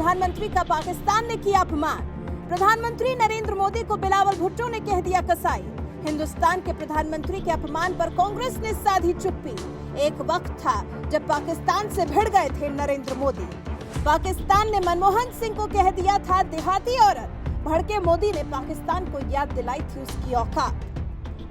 प्रधानमंत्री का पाकिस्तान ने किया अपमान। प्रधानमंत्री नरेंद्र मोदी को बिलावल भुट्टो ने कह दिया कसाई। हिंदुस्तान के प्रधानमंत्री के अपमान पर कांग्रेस ने साधी चुप्पी। एक वक्त था जब पाकिस्तान से भिड़ गए थे नरेंद्र मोदी। पाकिस्तान ने मनमोहन सिंह को कह दिया था देहाती औरत। भड़के मोदी ने पाकिस्तान को याद दिलाई थी उसकी औकात।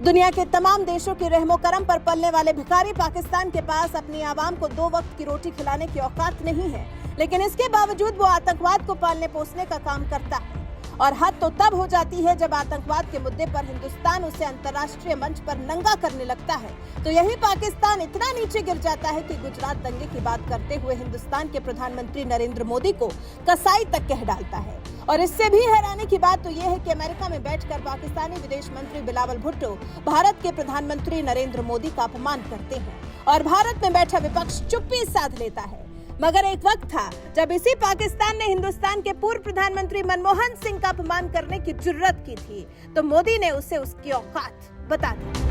दुनिया के तमाम देशों के रहमो करम पर पलने वाले भिखारी पाकिस्तान के पास अपनी आवाम को 2 वक्त की रोटी खिलाने की औकात नहीं है, लेकिन इसके बावजूद वो आतंकवाद को पालने पोसने का काम करता है। और हद तो तब हो जाती है जब आतंकवाद के मुद्दे पर हिंदुस्तान उसे अंतर्राष्ट्रीय मंच पर नंगा करने लगता है। तो यही पाकिस्तान इतना नीचे गिर जाता है कि गुजरात दंगे की बात करते हुए हिंदुस्तान के प्रधानमंत्री नरेंद्र मोदी को कसाई तक कह डालता है। और इससे भी हैरानी की बात तो यह है कि अमेरिका में बैठकर पाकिस्तानी विदेश मंत्री बिलावल भुट्टो भारत के प्रधानमंत्री नरेंद्र मोदी का अपमान करते हैं और भारत में बैठा विपक्ष चुप्पी साध लेता है। मगर एक वक्त था जब इसी पाकिस्तान ने हिंदुस्तान के पूर्व प्रधानमंत्री मनमोहन सिंह का अपमान करने की जुर्रत की थी, तो मोदी ने उसे उसकी औकात बता दी।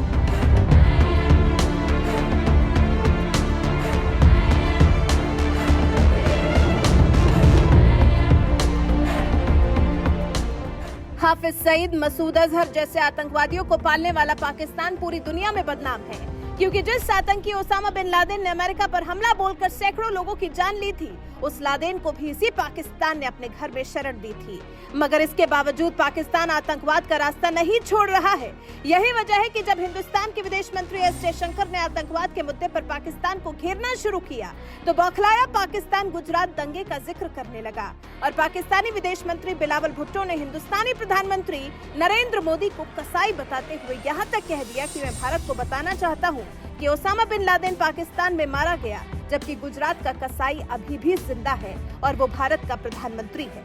हाफिज सईद, मसूद अजहर जैसे आतंकवादियों को पालने वाला पाकिस्तान पूरी दुनिया में बदनाम है, क्योंकि जिस आतंकी ओसामा बिन लादेन ने अमेरिका पर हमला बोलकर सैकड़ों लोगों की जान ली थी, उस लादेन को भी इसी पाकिस्तान ने अपने घर में शरण दी थी। मगर इसके बावजूद पाकिस्तान आतंकवाद का रास्ता नहीं छोड़ रहा है। यही वजह है कि जब हिंदुस्तान के विदेश मंत्री एस जयशंकर ने आतंकवाद के मुद्दे पर पाकिस्तान को घेरना शुरू किया, तो बौखलाया पाकिस्तान गुजरात दंगे का जिक्र करने लगा और पाकिस्तानी विदेश मंत्री बिलावल भुट्टो ने हिंदुस्तानी प्रधानमंत्री नरेंद्र मोदी को कसाई बताते हुए यहाँ तक कह दिया कि मैं भारत को बताना चाहता हूँ कि ओसामा बिन लादेन पाकिस्तान में मारा गया, जबकि गुजरात का कसाई अभी भी जिंदा है और वो भारत का प्रधानमंत्री है।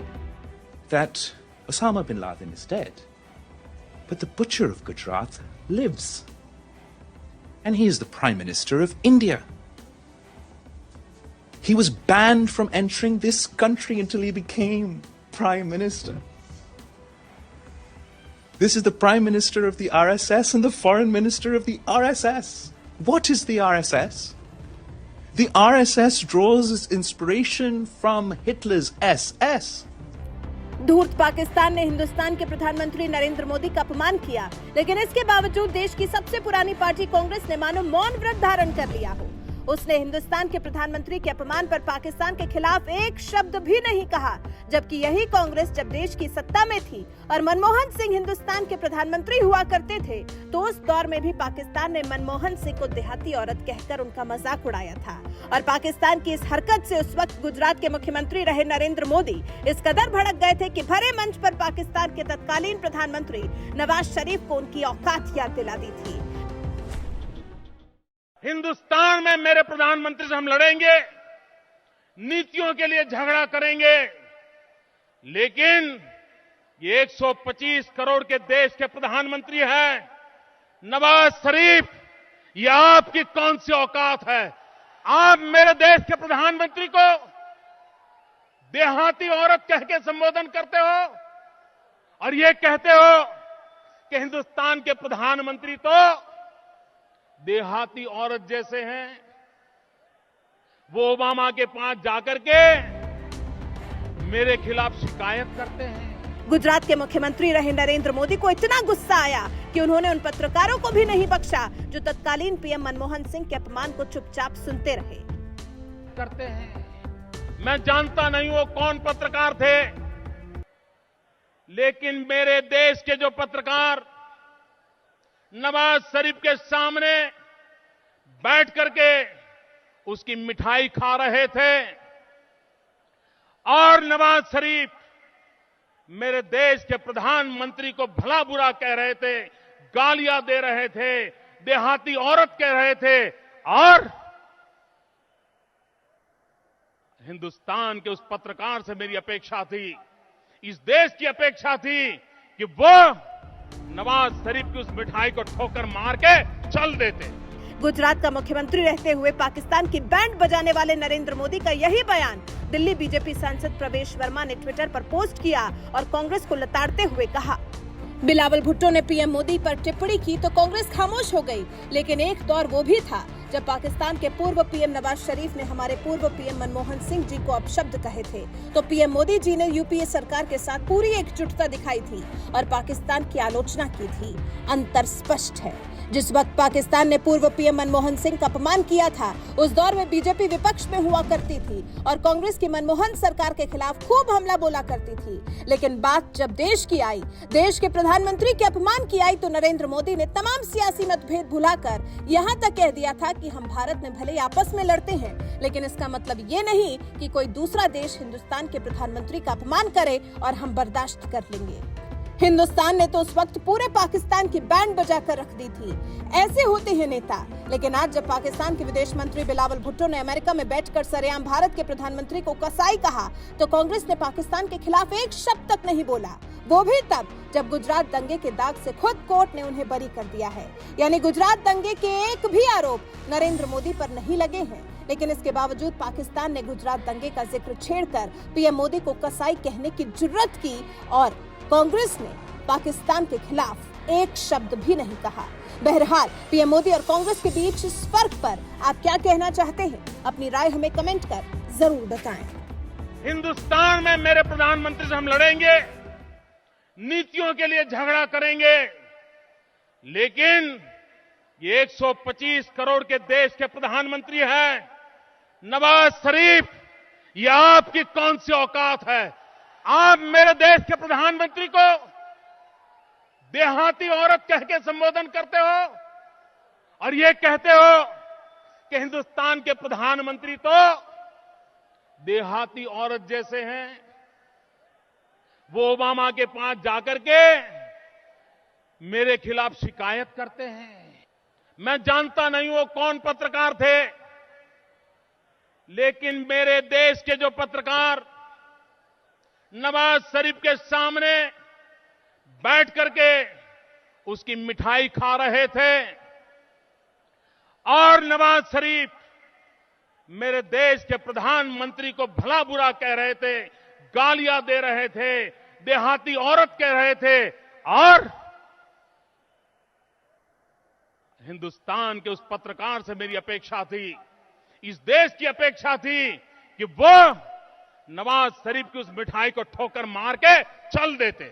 That Osama bin Laden is dead, but the butcher of Gujarat lives, and he is the Prime Minister of India. He was banned from entering this country until he became Prime Minister. This is the Prime Minister of the RSS and the Foreign Minister of the RSS. What is the RSS? The RSS draws its inspiration from Hitler's SS. धूर्त पाकिस्तान ने हिंदुस्तान के प्रधानमंत्री नरेंद्र मोदी का अपमान किया, लेकिन इसके बावजूद देश की सबसे पुरानी पार्टी कांग्रेस ने मानो मौन व्रत धारण कर लिया हो। उसने हिंदुस्तान के प्रधानमंत्री के अपमान पर पाकिस्तान के खिलाफ एक शब्द भी नहीं कहा, जबकि यही कांग्रेस जब देश की सत्ता में थी और मनमोहन सिंह हिंदुस्तान के प्रधानमंत्री हुआ करते थे, तो उस दौर में भी पाकिस्तान ने मनमोहन सिंह को देहाती औरत कहकर उनका मजाक उड़ाया था। और पाकिस्तान की इस हरकत से उस वक्त गुजरात के मुख्यमंत्री रहे नरेंद्र मोदी इस कदर भड़क गए थे कि भरे मंच पर पाकिस्तान के तत्कालीन प्रधानमंत्री नवाज शरीफ को उनकी औकात याद दिला दी थी। हिंदुस्तान में मेरे प्रधानमंत्री से हम लड़ेंगे, नीतियों के लिए झगड़ा करेंगे, लेकिन ये 125 करोड़ के देश के प्रधानमंत्री हैं। नवाज शरीफ, ये आपकी कौन सी औकात है? आप मेरे देश के प्रधानमंत्री को देहाती औरत कह के संबोधन करते हो और ये कहते हो कि हिंदुस्तान के प्रधानमंत्री तो देहाती औरत जैसे हैं। वो ओबामा के पास जाकर के मेरे खिलाफ शिकायत करते हैं। गुजरात के मुख्यमंत्री रहे नरेंद्र मोदी को इतना गुस्सा आया कि उन्होंने उन पत्रकारों को भी नहीं बख्शा जो तत्कालीन पीएम मनमोहन सिंह के अपमान को चुपचाप सुनते रहे। करते हैं, मैं जानता नहीं वो कौन पत्रकार थे, लेकिन मेरे देश के जो पत्रकार नवाज शरीफ के सामने बैठ करके उसकी मिठाई खा रहे थे और नवाज शरीफ मेरे देश के प्रधानमंत्री को भला बुरा कह रहे थे, गालियां दे रहे थे, देहाती औरत कह रहे थे और हिंदुस्तान के उस पत्रकार से मेरी अपेक्षा थी, इस देश की अपेक्षा थी कि वो नवाज शरीफ की उस मिठाई को ठोकर मार के चल देते। गुजरात का मुख्यमंत्री रहते हुए पाकिस्तान की बैंड बजाने वाले नरेंद्र मोदी का यही बयान दिल्ली बीजेपी सांसद प्रवेश वर्मा ने ट्विटर पर पोस्ट किया और कांग्रेस को लताड़ते हुए कहा, बिलावल भुट्टो ने पीएम मोदी पर टिप्पणी की तो कांग्रेस खामोश हो गई, लेकिन एक दौर वो भी था जब पाकिस्तान के पूर्व पीएम नवाज शरीफ ने हमारे पूर्व पीएम मनमोहन सिंह जी को अपशब्द कहे थे, तो पीएम मोदी जी ने यूपीए सरकार के साथ पूरी एकजुटता दिखाई थी और पाकिस्तान की आलोचना की थी। अंतर स्पष्ट है। जिस वक्त पाकिस्तान ने पूर्व पीएम मनमोहन सिंह का अपमान किया था, उस दौर में बीजेपी विपक्ष में हुआ करती थी और कांग्रेस की मनमोहन सरकार के खिलाफ खूब हमला बोला करती थी। लेकिन बात जब देश की आई, देश के प्रधानमंत्री के अपमान की आई, तो नरेंद्र मोदी ने तमाम सियासी मतभेद भुलाकर यहां तक कह दिया था कि हम भारत में भले ही आपस में लड़ते हैं, लेकिन इसका मतलब ये नहीं कि कोई दूसरा देश हिंदुस्तान के प्रधानमंत्री का अपमान करे और हम बर्दाश्त कर लेंगे। हिंदुस्तान ने तो उस वक्त पूरे पाकिस्तान की बैंड बजाकर रख दी थी। ऐसे होते हैं नेता। लेकिन आज जब पाकिस्तान के विदेश मंत्री बिलावल भुट्टो ने अमेरिका में बैठकर सरेआम भारत के प्रधानमंत्री को कसाई कहा, तो कांग्रेस ने पाकिस्तान के खिलाफ एक शब्द तक नहीं बोला। वो भी तब जब गुजरात दंगे के दाग से खुद कोर्ट ने उन्हें बरी कर दिया है। यानी गुजरात दंगे के एक भी आरोप नरेंद्र मोदी पर नहीं लगे हैं। लेकिन इसके बावजूद पाकिस्तान ने गुजरात दंगे का जिक्र छेड़कर पीएम मोदी को कसाई कहने की जुर्रत की और कांग्रेस ने पाकिस्तान के खिलाफ एक शब्द भी नहीं कहा। बहरहाल पीएम मोदी और कांग्रेस के बीच इस फर्क पर आप क्या कहना चाहते हैं? अपनी राय हमें कमेंट कर जरूर बताएं। हिंदुस्तान में मेरे प्रधानमंत्री से हम लड़ेंगे, नीतियों के लिए झगड़ा करेंगे, लेकिन ये 125 करोड़ के देश के प्रधानमंत्री हैं। नवाज शरीफ, ये आपकी कौन सी औकात है? आप मेरे देश के प्रधानमंत्री को देहाती औरत कह के संबोधन करते हो और ये कहते हो कि हिंदुस्तान के प्रधानमंत्री तो देहाती औरत जैसे हैं। वो ओबामा के पास जाकर के मेरे खिलाफ शिकायत करते हैं। मैं जानता नहीं वो कौन पत्रकार थे, लेकिन मेरे देश के जो पत्रकार नवाज शरीफ के सामने बैठ करके उसकी मिठाई खा रहे थे और नवाज शरीफ मेरे देश के प्रधानमंत्री को भला बुरा कह रहे थे, गालियां दे रहे थे, देहाती औरत कह रहे थे और हिंदुस्तान के उस पत्रकार से मेरी अपेक्षा थी, इस देश की अपेक्षा थी कि वो नवाज शरीफ की उस मिठाई को ठोकर मार के चल देते।